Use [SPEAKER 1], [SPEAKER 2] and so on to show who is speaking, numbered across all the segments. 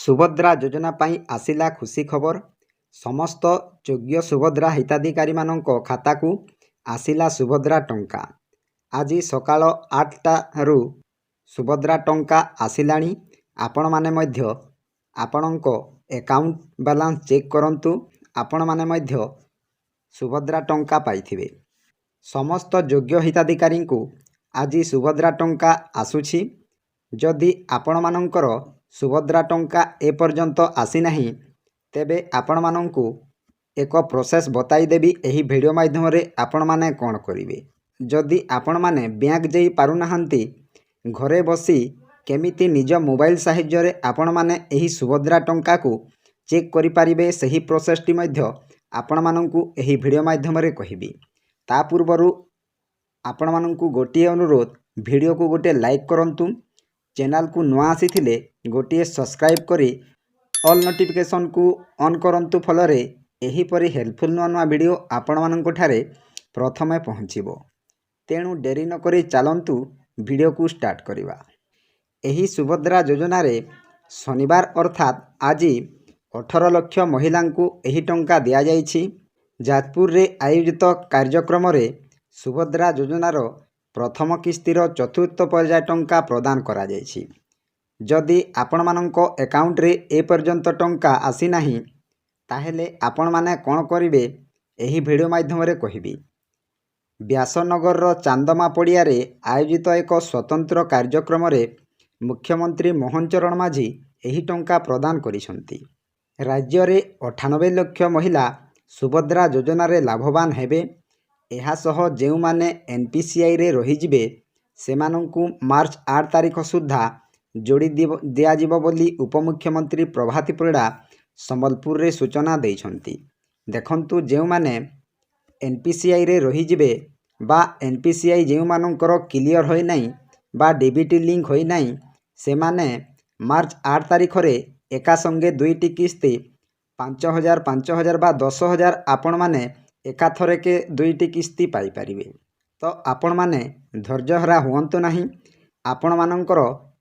[SPEAKER 1] सुभद्रा योजना पाई आसिला खुशी खबर। समस्त योग्य सुभद्रा हिताधिकारी मानक खाता को आसिला सुभद्रा टंका। आज सकाळ 8टारू सुभद्रा टंका आसिलाणी। आपण माने मध्य आपणक अकाउंट बैलेंस चेक करंतु। आपण माने मध्य सुभद्रा टंका पाइथिबे। समस्त योग्य हिताधिकारी को आज सुभद्रा टंका आसुछि। जदि आपण मानकर सुभद्रा टंका ए पर्यंत आसी नाही तेबे आपण मानंकु एक प्रोसेस बताई देबी। एही वीडियो माध्यम रे आपण माने कोन करिवे। जदि आपण माने बैंक जई पारु नाहंती घरे बसी केमिति निज मोबाइल साहाय्य रे आपण माने एही सुभद्रा टंका को चेक करि पारिबे सही प्रोसेस टी मध्य आपण मानंकु एही वीडियो माध्यम रे कहिबी। ता पूर्वरु आपण मानंकु गोटिए अनुरोध, वीडियो को गोटे लाइक करंतु। चैनल को नुआ आसीथिले गोटिए सब्सक्राइब करी ऑल नोटिफिकेशन को ऑन करंतु। फलरे एही परी हेल्पफुल नुआ नुआ वीडियो आपण मानंको ठारे प्रथमे पहुँचीबो। तेणु डेरी न करी चालंतु वीडियो को स्टार्ट करिवा। एही सुभद्रा योजना रे शनिवार अर्थात आज 18 लाख महिला को एही टंका दिया जाइछि। जाजपुर रे आयोजित कार्यक्रम रे सुभद्रा योजनार प्रथम किस्तिर चतुर्थ पर्याय टंका प्रदान करा जाइछि। जदि आपण मानंको अकाउंट रे ए पर्यंत टंका आसी नाही ताहेले आपण माने कोन करिवे एही वीडियो माध्यम रे कहिबी। व्यासनगर रो चांदमा पड़िया रे आयोजित एक स्वतंत्र कार्यक्रम रे मुख्यमंत्री मोहन चरण माझी एही टंका प्रदान करिसंती। राज्य रे 98 लाख महिला सुभद्रा योजना रे लाभवान हेबे। एहा सह जेउ माने एनपीसीआई रे रही जिबे सेमानंकु मार्च 8 तारिख सुद्धा जोड़ी दिया जिवो बोली उपमुख्यमंत्री प्रभाती परिड़ा संबलपुर रे सूचना देइछंती। देखंतु जेउ माने एनपीसीआई रे रही जिबे बा एनपीसीआई जेउ मानंकर क्लियर होई नाही बा डीबीटी लिंक होई नाही सेमाने मार्च 8 तारिख रे एका संगे दुईटी किस्ती 5000 5000 बा 10000 आपण माने एका थरके दुईटी किस्ती पाई परिबे। तो आपण माने धैर्य हरा हुअंतु नाही। आपण मानंकर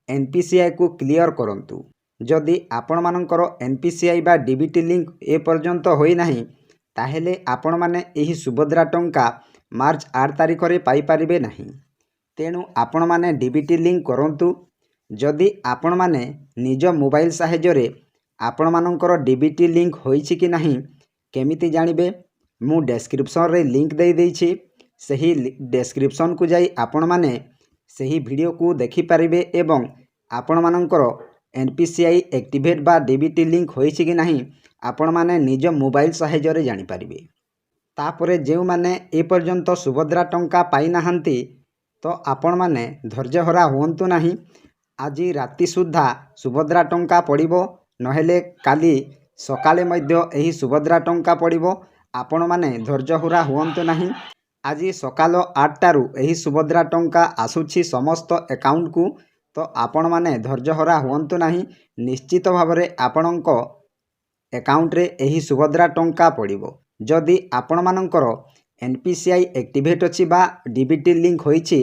[SPEAKER 1] एनपीसीआई को क्लियर करंतु। जदि आपण मानंकर एनपीसीआई बा डीबीटी लिंक ए पर्यंत होई नाही ताहेले आपण माने एही सुभद्रा टंका मार्च 8 तारिख रे पाई परिबे नाही। तेणु आपण माने डीबीटी लिंक करंतु। जदि आपण माने निज मोबाइल साहाय्य रे आपण मानंकर डीबीटी लिंक होईछि कि नाही केमिति जानिबे मु डिस्क्रिप्शन रे लिंक दे देइछि। सही डिस्क्रिप्शन को जाई आपण माने सही वीडियो को देखि परिबे एवं आपण मानंकर एनपीसीआई एक्टिवेट बा डीबीटी लिंक होईछि कि नाही आपण माने निज मोबाइल साहाय्य रे जानि परिबे। तापरे जेउ माने ए पर्यंत सुभद्रा टंका पाई नाहंती तो आपण माने धैर्य हरा हुअंतु नाही। आज राति सुद्धा सुभद्रा टंका पड़िबो नहेले काली सकाले मध्य एही सुभद्रा टंका पड़िबो। आपण माने धैर्य हरा हुअंतु नाही। आज सकाल 8टारू एही सुभद्रा टंका आसुछि समस्त अकाउंट को। तो आपण माने धैर्य हरा हुअंतु नाही। निश्चित भावरे आपणको अकाउंट रे एही सुभद्रा टंका पड़िबो। जदि आपण मानकर एनपीसीआई एक्टिवेट अछि बा डीबीटी लिंक होईछि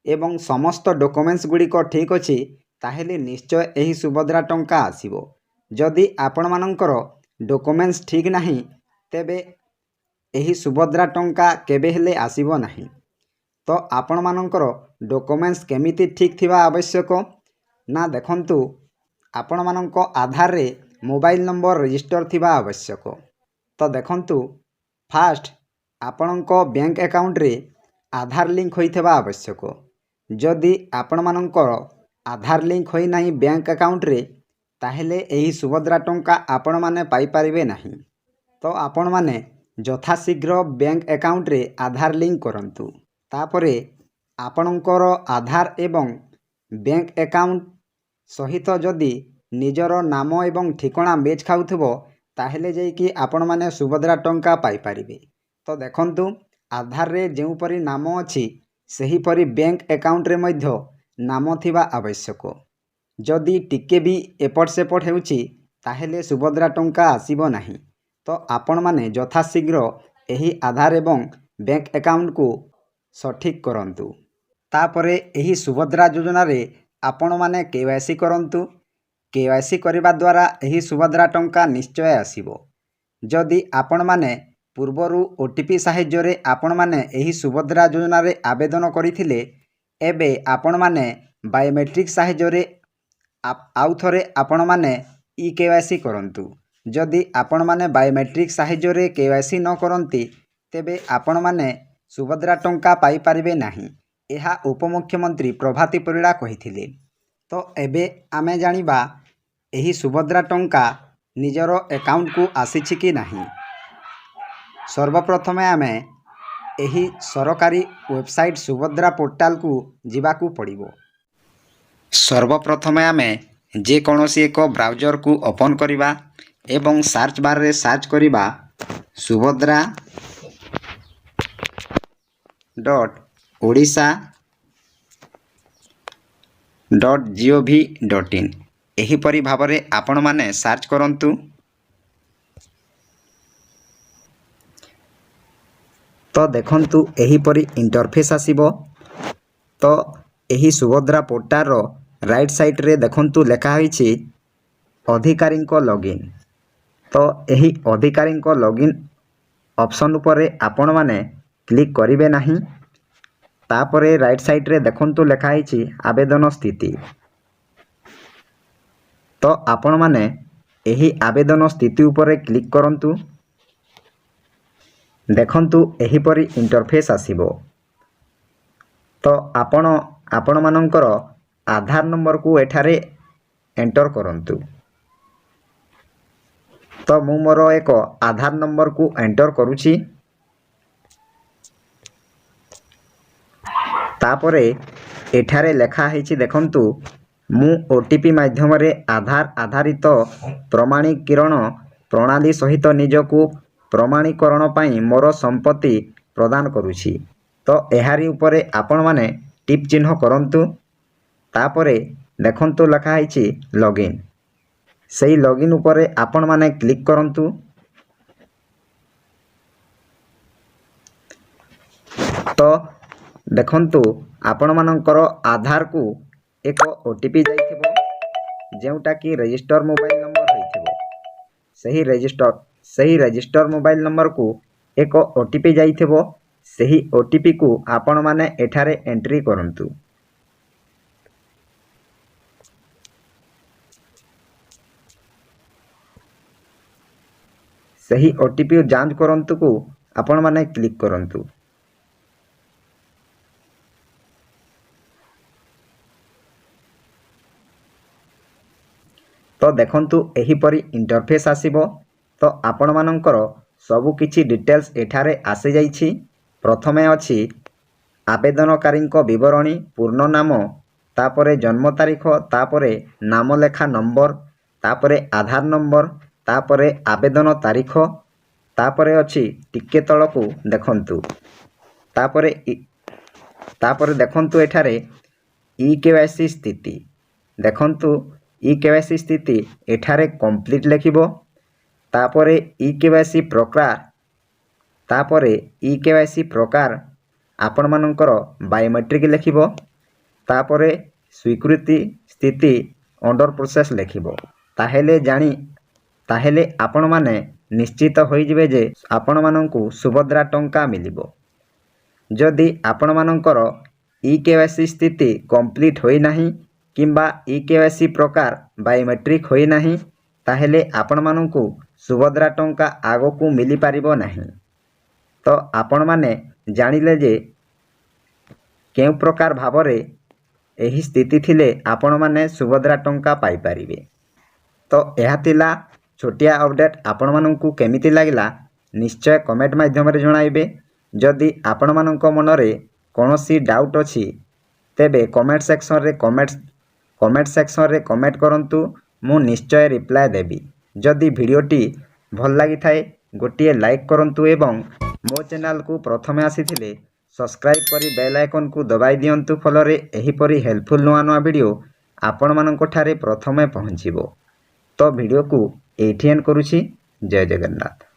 [SPEAKER 1] एवं समस्त डॉक्यूमेंट्स गुड़िक ठीक अछि ताहेले निश्चय एही सुभद्रा टंका आसीबो। जदि आपण मानकर डॉक्यूमेंट्स ठीक नाही तेबे एही सुभद्रा टंका केबे हेले आसीबो नाही। तो आपण मानकर डॉक्यूमेंट्स केमिति ठीक थिबा आवश्यक ना देखंतु आपण मानक आधार रे मोबाइल नंबर रजिस्टर थिबा आवश्यक। तो देखंतु फास्ट आपणक बैंक अकाउंट रे आधार लिंक होइथिबा आवश्यक। जदि आपण मानकर आधार लिंक होई नाही बैंक अकाउंट रे ताहेले एही सुभद्रा टंका आपण माने पाई परिबे नाही। तो आपण माने यथाशीघ्र बैंक अकाउंट रे आधार लिंक करंतु। तापरे आपणकर आधार एवं बैंक अकाउंट सहित जदि निजर नाम एवं ठिकाना मैच खाउथबो ताहेले जै कि आपण माने सुभद्रा टंका पाई परिबे। तो देखंतु आधार रे जेउ परी नाम अछि सही परी बैंक अकाउंट रे मध्य नाम थिबा आवश्यक। जदि टिके भी एपट सेपट हेउछि ताहेले सुभद्रा टंका आसीबो नाही। तो आपण माने यथाशीघ्र एही आधार एवं बैंक अकाउंट को सठिक करंतु। तापरे एही सुभद्रा योजना रे आपण माने केवाईसी करंतु। KYC କରିବା ଦ୍ୱାରା ଏହି ସୁଭଦ୍ରା ଟଙ୍କା ନିଶ୍ଚୟ ଆସିବ। ଯଦି ଆପଣମାନେ ପୂର୍ବରୁ OTP ସାହାଯ୍ୟରେ ଆପଣମାନେ ଏହି ସୁଭଦ୍ରା ଯୋଜନାରେ ଆବେଦନ କରିଥିଲେ, ଏବେ ଆପଣମାନେ ବାୟୋମେଟ୍ରିକ୍ ସାହାଯ୍ୟରେ ଆଉ ଥରେ ଆପଣମାନେ KYC କରନ୍ତୁ। ଯଦି ଆପଣମାନେ ବାୟୋମେଟ୍ରିକ୍ ସାହାଯ୍ୟରେ KYC ନ କରନ୍ତି, ତେବେ ଆପଣମାନେ ସୁଭଦ୍ରା ଟଙ୍କା ପାଇପାରିବେ ନାହିଁ। ଏହା ଉପମୁଖ୍ୟମନ୍ତ୍ରୀ ପ୍ରଭାତୀ ପରିଡ଼ା କହିଥିଲେ। ତ ଏବେ ଆମେ ଜାଣିବା ଏହି ସୁଭଦ୍ରା ଟଙ୍କା ନିଜର ଆକାଉଣ୍ଟକୁ ଆସିଛି କି ନାହିଁ। ସର୍ବପ୍ରଥମେ ଆମେ ଏହି ସରକାରୀ ୱେବସାଇଟ୍ ସୁଭଦ୍ରା ପୋର୍ଟାଲକୁ ଯିବାକୁ ପଡ଼ିବ। ସର୍ବପ୍ରଥମେ ଆମେ ଯେକୌଣସି ଏକ ବ୍ରାଉଜରକୁ ଓପନ୍ କରିବା ଏବଂ ସର୍ଚ୍ଚ ବାର୍ରେ ସର୍ଚ୍ଚ କରିବା subhadra.odisha.gov.in ଏହିପରି ଭାବରେ ଆପଣମାନେ ସର୍ଚ୍ଚ କରନ୍ତୁ। ତ ଦେଖନ୍ତୁ ଏହିପରି ଇଣ୍ଟରଫେସ୍ ଆସିବ। ତ ଏହି ସୁଭଦ୍ରା ପୋର୍ଟାଲର ରାଇଟ୍ ସାଇଡ଼୍ରେ ଦେଖନ୍ତୁ ଲେଖା ହୋଇଛି ଅଧିକାରୀଙ୍କ ଲଗ୍ଇନ୍। ତ ଏହି ଅଧିକାରୀଙ୍କ ଲଗ୍ଇନ୍ ଅପସନ୍ ଉପରେ ଆପଣମାନେ କ୍ଲିକ୍ କରିବେ ନାହିଁ। ତାପରେ ରାଇଟ୍ ସାଇଡ଼୍ରେ ଦେଖନ୍ତୁ ଲେଖା ହୋଇଛି ଆବେଦନ ସ୍ଥିତି। ତ ଆପଣମାନେ ଏହି ଆବେଦନ ସ୍ଥିତି ଉପରେ କ୍ଲିକ୍ କରନ୍ତୁ। ଦେଖନ୍ତୁ ଏହିପରି ଇଣ୍ଟରଫେସ୍ ଆସିବ। ତ ଆପଣମାନଙ୍କର ଆଧାର ନମ୍ବରକୁ ଏଠାରେ ଏଣ୍ଟର କରନ୍ତୁ। ତ ମୁଁ ମୋର ଏକ ଆଧାର ନମ୍ବରକୁ ଏଣ୍ଟର କରୁଛି। ତାପରେ ଏଠାରେ ଲେଖା ହେଇଛି ଦେଖନ୍ତୁ, ମୁଁ OTP ମାଧ୍ୟମରେ ଆଧାର ଆଧାରିତ ପ୍ରମାଣୀକରଣ ପ୍ରଣାଳୀ ସହିତ ନିଜକୁ ପ୍ରମାଣୀକରଣ ପାଇଁ ମୋର ସମ୍ପତ୍ତି ପ୍ରଦାନ କରୁଛି। ତ ଏହାରି ଉପରେ ଆପଣମାନେ ଟିକ୍ ଚିହ୍ନ କରନ୍ତୁ। ତାପରେ ଦେଖନ୍ତୁ ଲେଖା ହେଇଛି ଲଗ୍ଇନ୍। ସେହି ଲଗ୍ଇନ୍ ଉପରେ ଆପଣମାନେ କ୍ଲିକ୍ କରନ୍ତୁ। ତ ଦେଖନ୍ତୁ ଆପଣମାନଙ୍କର ଆଧାରକୁ ଏକ OTP ଯାଇଥିବ, ଯେଉଁଟାକି ରେଜିଷ୍ଟର ମୋବାଇଲ ନମ୍ବର ହୋଇଥିବ। ସେହି ରେଜିଷ୍ଟର ମୋବାଇଲ ନମ୍ବରକୁ ଏକ OTP ଯାଇଥିବ। ସେହି OTPକୁ ଆପଣମାନେ ଏଠାରେ ଏଣ୍ଟ୍ରି କରନ୍ତୁ। ସେହି OTP ଯାଞ୍ଚ କରନ୍ତୁକୁ ଆପଣମାନେ କ୍ଲିକ୍ କରନ୍ତୁ। ତ ଦେଖନ୍ତୁ ଏହିପରି ଇଣ୍ଟରଫେସ୍ ଆସିବ। ତ ଆପଣମାନଙ୍କର ସବୁ କିଛି ଡିଟେଲ୍ସ ଏଠାରେ ଆସିଯାଇଛି। ପ୍ରଥମେ ଅଛି ଆବେଦନକାରୀଙ୍କ ବିବରଣୀ, ପୂର୍ଣ୍ଣ ନାମ, ତାପରେ ଜନ୍ମ ତାରିଖ, ତାପରେ ନାମ ଲେଖା ନମ୍ବର, ତାପରେ ଆଧାର ନମ୍ବର, ତାପରେ ଆବେଦନ ତାରିଖ, ତାପରେ ଅଛି ଟିକେ ତଳକୁ ଦେଖନ୍ତୁ। ତାପରେ ଦେଖନ୍ତୁ ଏଠାରେ KYC ସ୍ଥିତି। ଦେଖନ୍ତୁ KYC ସ୍ଥିତି ଏଠାରେ କମ୍ପ୍ଲିଟ୍ ଲେଖିବ। ତାପରେ KYC ପ୍ରକାର ଆପଣମାନଙ୍କର ବାୟୋମେଟ୍ରିକ୍ ଲେଖିବ। ତାପରେ ସ୍ୱୀକୃତି ସ୍ଥିତି ଅଣ୍ଡର ପ୍ରୋସେସ୍ ଲେଖିବ। ତାହେଲେ ଆପଣମାନେ ନିଶ୍ଚିତ ହୋଇଯିବେ ଯେ ଆପଣମାନଙ୍କୁ ସୁଭଦ୍ରା ଟଙ୍କା ମିଳିବ। ଯଦି ଆପଣମାନଙ୍କର KYC ସ୍ଥିତି କମ୍ପ୍ଲିଟ୍ ହୋଇନାହିଁ କିମ୍ବା KYC ପ୍ରକାର ବାୟୋମେଟ୍ରିକ୍ ହୋଇନାହିଁ, ତାହେଲେ ଆପଣମାନଙ୍କୁ ସୁଭଦ୍ରା ଟଙ୍କା ଆଗକୁ ମିଳିପାରିବ ନାହିଁ। ତ ଆପଣମାନେ ଜାଣିଲେ ଯେ କେଉଁ ପ୍ରକାର ଭାବରେ ଏହି ସ୍ଥିତି ଥିଲେ ଆପଣମାନେ ସୁଭଦ୍ରା ଟଙ୍କା ପାଇପାରିବେ। ତ ଏହା ଥିଲା ଛୋଟିଆ ଅପଡେଟ୍। ଆପଣମାନଙ୍କୁ କେମିତି ଲାଗିଲା ନିଶ୍ଚୟ କମେଣ୍ଟ ମାଧ୍ୟମରେ ଜଣାଇବେ। ଯଦି ଆପଣମାନଙ୍କ ମନରେ କୌଣସି ଡାଉଟ୍ ଅଛି, ତେବେ କମେଣ୍ଟ ସେକ୍ସନରେ କମେଣ୍ଟ କରନ୍ତୁ। ମୁଁ ନିଶ୍ଚୟ ରିପ୍ଲାଏ ଦେବି। ଯଦି ଭିଡ଼ିଓଟି ଭଲ ଲାଗିଥାଏ ଗୋଟିଏ ଲାଇକ୍ କରନ୍ତୁ ଏବଂ ମୋ ଚ୍ୟାନେଲକୁ ପ୍ରଥମେ ଆସିଥିଲେ ସବସ୍କ୍ରାଇବ୍ କରି ବେଲ୍ ଆଇକନ୍କୁ ଦବାଇ ଦିଅନ୍ତୁ। ଫଳରେ ଏହିପରି ହେଲ୍ପଫୁଲ୍ ନୂଆ ଭିଡ଼ିଓ ଆପଣମାନଙ୍କ ଠାରେ ପ୍ରଥମେ ପହଞ୍ଚିବ। ତ ଭିଡ଼ିଓକୁ ଏଇଠି ଏଣ୍ଡ କରୁଛି। ଜୟ ଜଗନ୍ନାଥ।